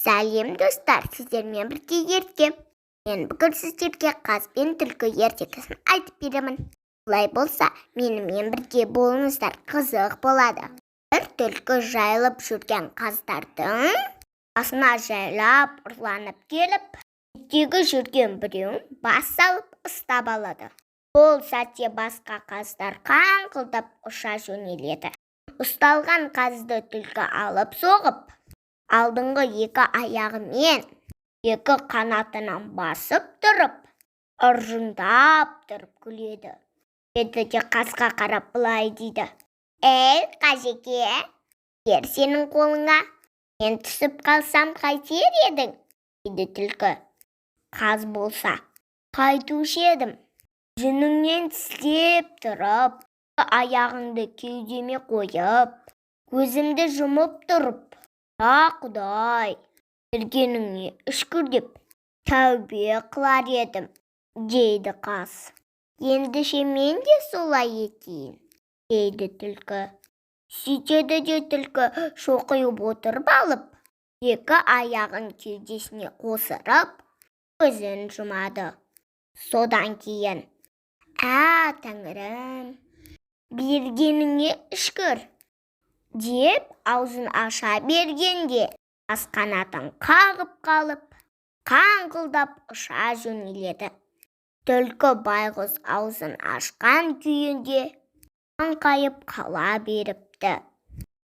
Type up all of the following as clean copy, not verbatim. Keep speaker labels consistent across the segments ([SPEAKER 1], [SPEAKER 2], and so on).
[SPEAKER 1] Сәлем достар, сіздермен бірге ерте. Мен бүгін сіздерге қаз бен түлкі ертегісін айтып беремін. Олай болса, менімен бірге болыңыздар, қызық болады. Бір түлкі жайылып жүрген қаздардың басына жайлап ұрланып келіп, еттегі жүрген біреуін бас салып ұстап алады. Ол сәтте басқа қаздар қаңқылдап ұша жөнеледі. Ұсталған қазды түлкі алып соғып, алдыңғы екі аяғымен екі қанатынан басып тұрып, ыржыңдап тұрып күледі. Еді де қазға қарап былай дейді: «Ей, қажеке, егер сенің қолыңа мен түсіп қалсам қайтер едің?» дейді түлкі. «Қаз болса, қайтушы едім. Жүніңнен тістеп тұрып, аяғыңды кеудеме қойып, көзімді жұмып тұрып, Құдай, бергеніңе шүкір деп тәубе қылар едім» дейді қаз. «Ендеше мен де солай етейін» дейді түлкі. Сөйтеді де түлкі шоқиып отырып алып, екі аяғын кеудесіне қосырып, көзін жұмады. Содан кейін: Тәңірім, бергеніңе шүкір» деп аузын аша бергенде, қаз қанатын қағып қалып, қаңқылдап ұша жөнеледі. Түлкі байғұс аузын ашқан күйінде қаңқайып қала беріпті.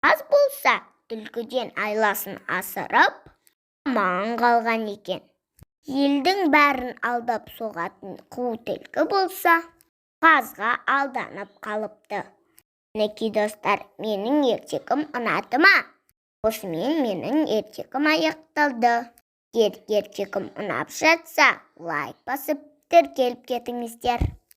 [SPEAKER 1] Қаз болса, түлкіден айласын асырып, аман қалған екен. Елдің бәрін алдап соғатын қу түлкі болса, қазға алданып қалыпты. Мінекей достар, менің ертегім ұнады ма? Осымен менің ертегім аяқталды. Ертегім ұнап жатса, лайк басып тіркеліп кетіңіздер.